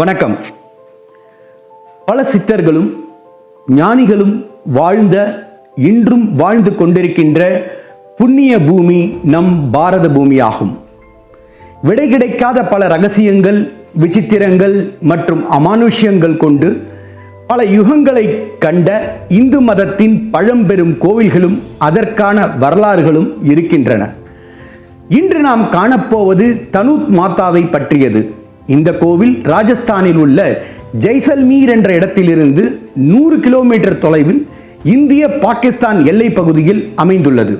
வணக்கம். பல சித்தர்களும் ஞானிகளும் வாழ்ந்த இன்றும் வாழ்ந்து கொண்டிருக்கின்ற புண்ணிய பூமி நம் பாரத பூமியாகும். விடை கிடைக்காத பல ரகசியங்கள், விசித்திரங்கள் மற்றும் அமானுஷ்யங்கள் கொண்டு பல யுகங்களை கண்ட இந்து மதத்தின் பழம்பெரும் கோவில்களும் அதற்கான வரலாறுகளும் இருக்கின்றன. இன்று நாம் காணப்போவது தனூத் மாதாவை பற்றியது. இந்த கோவில் ராஜஸ்தானில் உள்ள ஜெய்சல்மீர் என்ற இடத்திலிருந்து 100 கிலோமீட்டர் தொலைவில் இந்திய பாகிஸ்தான் எல்லை பகுதியில் அமைந்துள்ளது.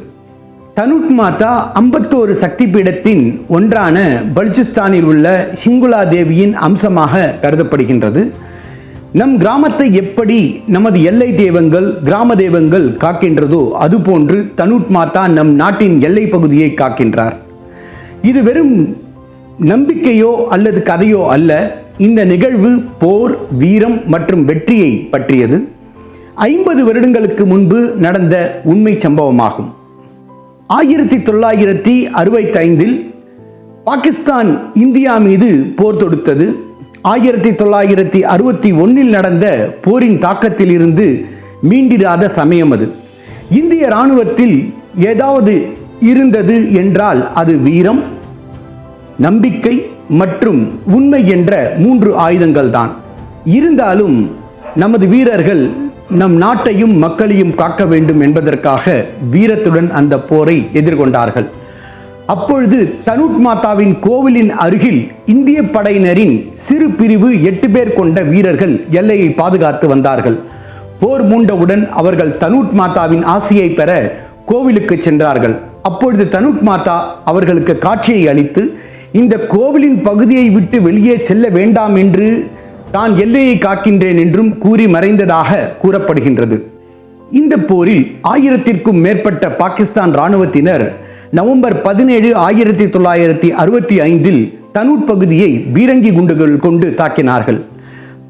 தனூட் மாதா 51 சக்தி பீடத்தின் ஒன்றான பலுச்சிஸ்தானில் உள்ள ஹிங்குலா தேவியின் அம்சமாக கருதப்படுகின்றது. நம் கிராமத்தை எப்படி நமது எல்லை தெய்வங்கள், கிராம தெய்வங்கள் காக்கின்றதோ அதுபோன்று தனூட் மாதா நம் நாட்டின் எல்லை பகுதியை காக்கின்றார். இது வெறும் நம்பிக்கையோ அல்லது கதையோ அல்ல. இந்த நிகழ்வு போர், வீரம் மற்றும் வெற்றியை பற்றியது. 50 வருடங்களுக்கு முன்பு நடந்த உண்மை சம்பவமாகும். 1965 பாகிஸ்தான் இந்தியா மீது போர் தொடுத்தது. 1961 நடந்த போரின் தாக்கத்தில் இருந்து மீண்டிராத சமயம் அது. இந்திய இராணுவத்தில் ஏதாவது இருந்தது என்றால் அது வீரம், நம்பிக்கை மற்றும் உண்மை என்ற 3 ஆயுதங்கள் தான். இருந்தாலும் நமது வீரர்கள் நம் நாட்டையும் மக்களையும் காக்க வேண்டும் என்பதற்காக வீரத்துடன் அந்த போரை எதிர்கொண்டார்கள். அப்பொழுது தனூட் மாதாவின் கோவிலின் அருகில் இந்திய படையினரின் சிறு பிரிவு 8 பேர் கொண்ட வீரர்கள் எல்லையை பாதுகாத்து வந்தார்கள். போர் மூண்டவுடன் அவர்கள் தனூட் மாதாவின் ஆசியை பெற கோவிலுக்கு சென்றார்கள். அப்பொழுது தனூட் மாதா அவர்களுக்கு காட்சியை அளித்து இந்த கோவிலின் பகுதியை விட்டு வெளியே செல்ல வேண்டாம் என்று, தான் எல்லையை காக்கின்றேன் என்றும் கூறி மறைந்ததாக கூறப்படுகின்றது. இந்த போரில் 1000க்கும் மேற்பட்ட பாகிஸ்தான் இராணுவத்தினர் நவம்பர் 17, 1965 தனூட் பகுதியை பீரங்கி குண்டுகள் கொண்டு தாக்கினார்கள்.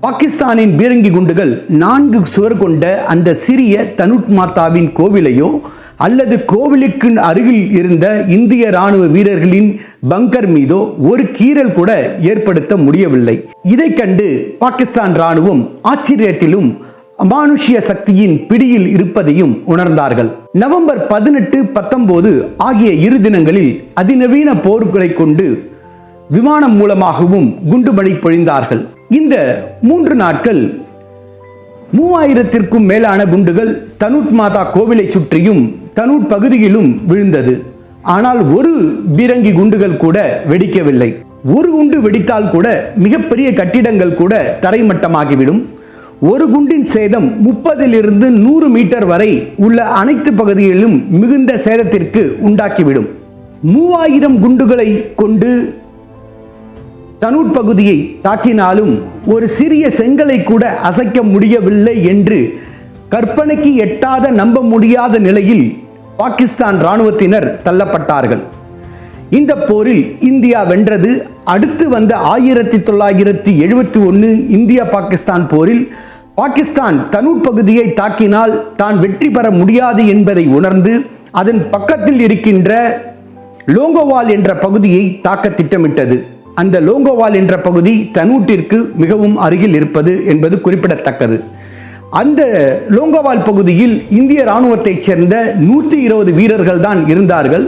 பாகிஸ்தானின் பீரங்கி குண்டுகள் 4 சுவர் கொண்ட அந்த சிறிய தனூட் மாதாவின் கோவிலையோ அல்லது கோவிலுக்கு அருகில் இருந்த இந்திய இராணுவ வீரர்களின் பங்கர் மீதோ ஒரு கீறல் கூட ஏற்படுத்த முடியவில்லை. இதை கண்டு பாகிஸ்தான் இராணுவம் ஆச்சரியத்திலும் அமானுஷ்ய சக்தியின் பிடியில் இருப்பதையும் உணர்ந்தார்கள். நவம்பர் 18, 19 ஆகிய 2 தினங்களில் அதிநவீன போர்களை கொண்டு விமானம் மூலமாகவும் குண்டுமழை பொழிந்தார்கள். இந்த 3 நாட்கள் 3000க்கும் மேலான குண்டுகள் தனூட் மாதா கோவிலை சுற்றியும் தனூட் பகுதியிலும் விழுந்தது. ஆனால் ஒரு பீரங்கி குண்டுகள் கூட வெடிக்கவில்லை. ஒரு குண்டு வெடித்தால் கூட மிகப்பெரிய கட்டிடங்கள் கூட தரைமட்டமாகிவிடும். ஒரு குண்டின் சேதம் 30 to 100 மீட்டர் வரை உள்ள அனைத்து பகுதிகளிலும் மிகுந்த சேதத்திற்கு உண்டாக்கிவிடும். 3000 குண்டுகளை கொண்டு தனூட் பகுதியை தாக்கினாலும் ஒரு சிறிய செங்கலை கூட அசைக்க முடியவில்லை என்று கற்பனைக்கு எட்டாத, நம்ப முடியாத நிலையில் பாகிஸ்தான் இராணுவத்தினர் தள்ளப்பட்டார்கள். இந்த போரில் இந்தியா வென்றது. அடுத்து வந்த 1971 இந்தியா பாகிஸ்தான் போரில் பாகிஸ்தான் தனூட் பகுதியை தாக்கினால் தான் வெற்றி பெற முடியாது என்பதை உணர்ந்து அதன் பக்கத்தில் இருக்கின்ற லோங்கோவால் என்ற பகுதியை தாக்க திட்டமிட்டது. அந்த லோங்கோவால் என்ற பகுதி தனூட்டிற்கு மிகவும் அருகில் இருப்பது என்பது குறிப்பிடத்தக்கது. அந்த லோங்கோவால் பகுதியில் இந்திய இராணுவத்தைச் சேர்ந்த 120 வீரர்கள் தான் இருந்தார்கள்.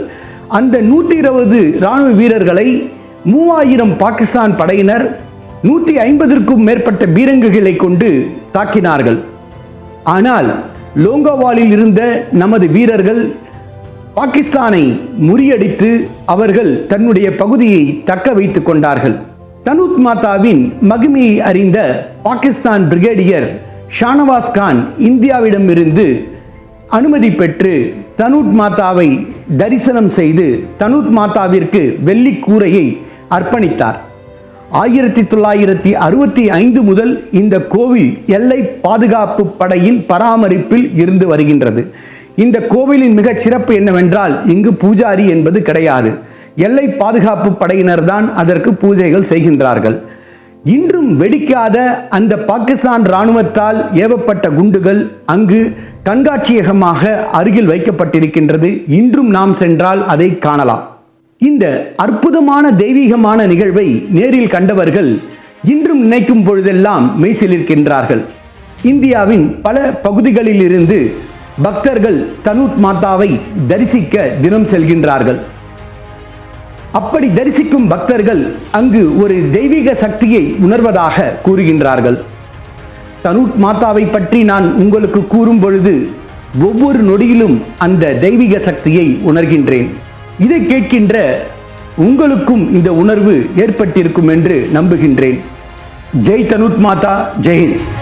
அந்த 120 இராணுவ வீரர்களை 3000 பாகிஸ்தான் படையினர் 150க்கும் மேற்பட்ட பீரங்கிகளை கொண்டு தாக்கினார்கள். ஆனால் லோங்கோவாலில் இருந்த நமது வீரர்கள் பாகிஸ்தானை முறியடித்து அவர்கள் தன்னுடைய பகுதியை தக்க வைத்துக் கொண்டார்கள். தனூட் மாதாவின் மகிமையை அறிந்த பாகிஸ்தான் பிரிகேடியர் ஷானவாஸ் கான் இந்தியாவிடமிருந்து அனுமதி பெற்று தனூட் மாதாவை தரிசனம் செய்து தனூட் மாதாவிற்கு வெள்ளி கூரையை அர்ப்பணித்தார். 1965 முதல் இந்த கோவில் எல்லை பாதுகாப்பு படையின் பராமரிப்பில் இருந்து வருகின்றது. இந்த கோவிலின் மிகச் சிறப்பு என்னவென்றால் இங்கு பூஜாரி என்பது கிடையாது. எல்லை பாதுகாப்பு படையினர் தான் அதற்கு பூஜைகள் செய்கின்றார்கள். இன்றும் வெடிக்காத அந்த பாகிஸ்தான் இராணுவத்தால் ஏவப்பட்ட குண்டுகள் அங்கு கண்காட்சியகமாக அருகில் வைக்கப்பட்டிருக்கின்றது. இன்றும் நாம் சென்றால் அதை காணலாம். இந்த அற்புதமான தெய்வீகமான நிகழ்வை நேரில் கண்டவர்கள் இன்றும் நினைக்கும் பொழுதெல்லாம் மெய்சிலிருக்கின்றார்கள். இந்தியாவின் பல பகுதிகளில் இருந்து பக்தர்கள் தனூட் மாதாவை தரிசிக்க தினம் செல்கின்றார்கள். அப்படி தரிசிக்கும் பக்தர்கள் அங்கு ஒரு தெய்வீக சக்தியை உணர்வதாக கூறுகின்றார்கள். தனூட் மாதாவை பற்றி நான் உங்களுக்கு கூறும் பொழுது ஒவ்வொரு நொடியிலும் அந்த தெய்வீக சக்தியை உணர்கின்றேன். இதை கேட்கின்ற உங்களுக்கும் இந்த உணர்வு ஏற்பட்டிருக்கும் என்று நம்புகின்றேன். ஜெய் தனூட் மாதா, ஜெய் ஹிந்த்.